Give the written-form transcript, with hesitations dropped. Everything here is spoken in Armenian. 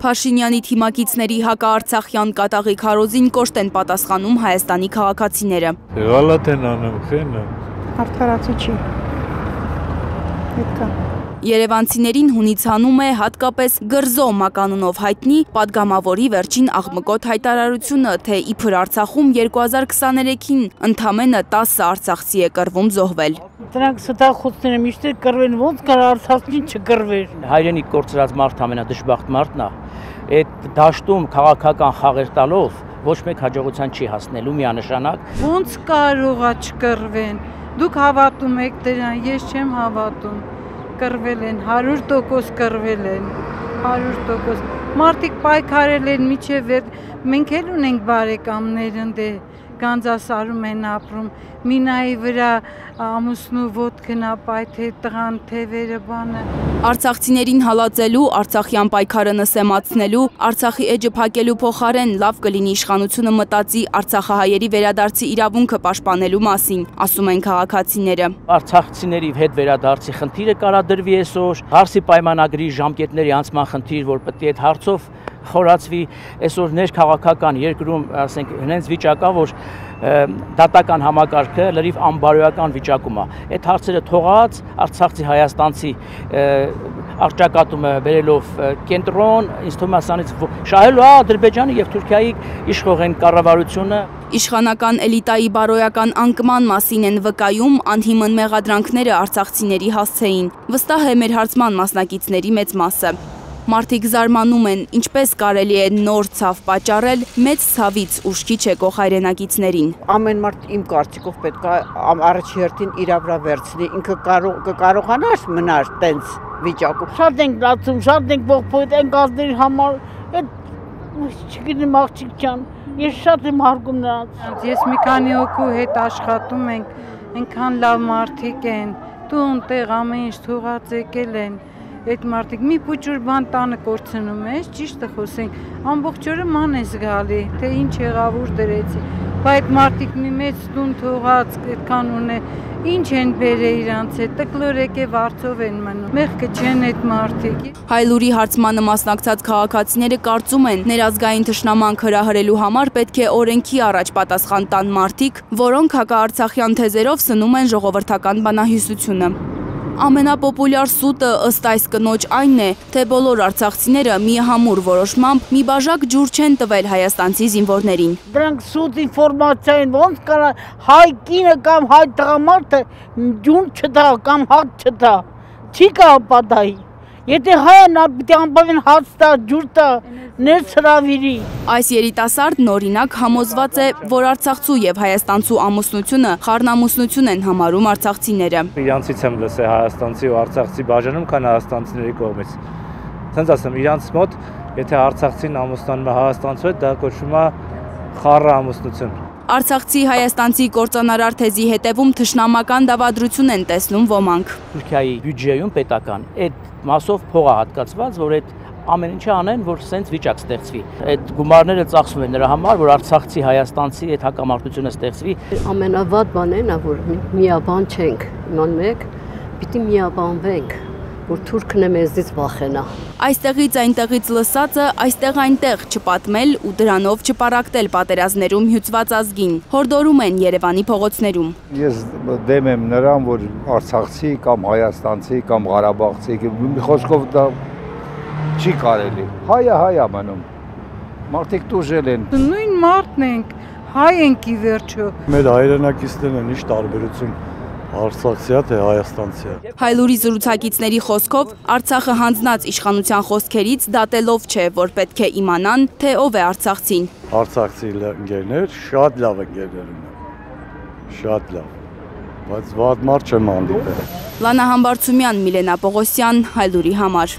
Փաշինյանի թիմակիցների հակաարցախյան կատաղի քարոզին կոշտ են պատասխանում Հայաստանի քաղաքացիները։ Գալատ են անում, խենը։ Արդարացի չի։ Պետք է։ Երևանցիներին հունից հանում է հատկապես Գրզո մականունով հայտնի պատգամավորի վերջին աղմկոտ հայտարարությունը, թե իբր Արցախում 2023-ին ընդամենը 10 արցախցի է կռվում զոհվել։ Դրանք ստախուցներ են, միշտ կռվեն, ոնց կար Արցախին չկռվեր։ Հայրենիք կորցրած մարդը ամենադժբախտ մարդն է։ Այդ դաշտում քաղաքական խաղեր տալով ոչ մեկ հաջողության չի հասնելու միանշանակ։ Ոնց կարող է չկռվեն։ Դուք հավատում եք դրան, ես չեմ հավատում։ Կռվել են, 100% կռվել են, 100%։ Մարդիկ պայքարել են միջև մենք էլ ունենք բարեկամներ ընդ Գանձասարում են ապրում, մինայի վրա ամուսնու ոտքն ապայթե տղան թևերը բանը։ Արցախցիներին հալածելու, արցախյան պայքարը նսեմացնելու, Արցախի էջը փակելու փոխարեն լավ կլինի իշխանությունը մտածի արցախահայերի վերադարձի իրավունքը պաշտպանելու մասին, ասում են քաղաքացիները։ Արցախցիների հետ վերադարձի խնդիրը կարադրվի այսօր, հարսի պայմանագրի ժամկետների անցման խնդիր, որ պետք է այդ հարցով խորացվի, այսօր ներքաղաքական երկրում, ասենք, հենց վիճակա, որ դատական համակարգը լրիվ անբարոյական վիճակում է։ Այդ հարցերը թողած արցախցի հայաստանցի առճակատումը բերելով կենտրոն, ինձ թվում է սրանից շահելու Ադրբեջանը եւ Թուրքիայի իշխող են կառավարությունը։ Իշխանական էլիտայի բարոյական անկման մասին են վկայում անհիմն մեղադրանքները արցախցիների հասցեին։ Վստահ է մեր հարցման մասնակիցների մեծ մասը։ Մարդիկ զարմանում են, ինչպես կարելի է նոր ցավ պատճառել մեծ ցավից ուշքի չեկող հայրենակիցներին։ Ամեն մարդ իմ կարծիքով պետք է առաջի հերթին իր վրա վերցնի, ինքը կարողանար մնալ տենց վիճակում։ Շատ ենք լացում, շատ ենք ողբոյդ են գազների համար, չգիտեմ աղջիկ ջան, ես շատ եմ հարգում նրանց։ Ես մի քանի հոգու հետ աշխատում ենք, այնքան լավ մարդիկ են, տուն տեղ ամեն ինչ թողած եկել են։ Այդ մարդիկ մի փուճուր բան տանը կորցնում ես, ճիշտը խոսենք, ամբողջ օրը ման ես գալի, թե ինչ եղավ ուր դրեցի, բայց այդ մարդիկ մի մեծ տուն թողած, այդքան ունե, ինչ են բերել իրանց հետ, տկլոր եկև արծով են մնում, մեղքը չեն այդ մարդիկ։ Հայլուրի հարցմանը մասնակցած քաղաքացիները կարծում են, ներազգային թշնամանք հրահրելու համար պետք է օրենքի առաջ պատասխան տան մարդիկ, որոնք հակաարցախյան թեզերով սնում են ժողովրդական բանահյուսությունը։ Ամենապոպուլյար սուտը ըստ այս կնոջ այն է, թե բոլոր արցախցիները միահամուռ որոշմամբ մի բաժակ ջուր չեն տվել հայաստանցի զինվորներին։ Դրանք սուտ ինֆորմացիա են, ոնց կարա հայ կինը կամ հայ տղամարդը ջուր չտա կամ հաց չտա, չի կարող պատահի։ Եթե հայը նա պիտի անպայման հաց տա, ջուր տա, ներս հրավիրի։ Այս երիտասարդն օրինակ համոզված է, որ արցախցու եւ հայաստանցու ամուսնությունը խառնամուսնություն են համարում արցախցիները։ Իրանցից եմ լսել հայաստանցի ու արցախցի բաժանում, քան հայաստանցիների կողմից։ Ցենց ասեմ, իրանց մոտ, եթե արցախցին ամուսնանում է հայաստանցու հետ, դա կոչվում է խառը ամուսնություն։ Արցախցի հայաստանցի կործանարար թեզի հետևում թշնամական դավադրություն են տեսնում ոմանք։ Թուրքիայի բյուջեում պետական այդ մասով փող է հատկացված, որ այդ ամեն ինչը անեն, որ սենց վիճակ ստեղծվի։ Այդ գումարները ծախսում են նրա համար, որ արցախցի հայաստանցի այդ հակամարտությունը ստեղծվի։ Ամենավատ բանն է, որ միաբան չենք, իմանում եք, պիտի միաբանվենք, որ թուրքն է մեզից վախենա։ Այստեղից այնտեղից լսածը, այստեղ այնտեղ չպատմել ու դրանով չպարակտել պատերազմներում հյուծված ազգին, հորդորում են Երևանի փողոցներում։ Ես դեմ եմ նրան, որ արցախցի կամ հայաստանցի կամ ղարաբաղցի, մի խոսքով դա չի կարելի։ Հայը հայ է մնում։ Մարդիկ տուժել են։ Նույն մարդն ենք, հայ ենք ի վերջո։ Մեր հայրենակիցներն ինչ տարբերություն արցախցիա թե հայաստանցիա։ Հայլուրի զրուցակիցների խոսքով Արցախը հանձնած իշխանության խոսքերից դատելով չէ, որ պետք է իմանան, թե ով է արցախցին։ Արցախցի ընկերներ շատ լավ ընկերներ ունեն։ Շատ լավ։ Բայց վատ մարդ չեմ հանդիպել։ Լանա Համբարձումյան, Միլենա Պողոսյան, Հայլուրի համար։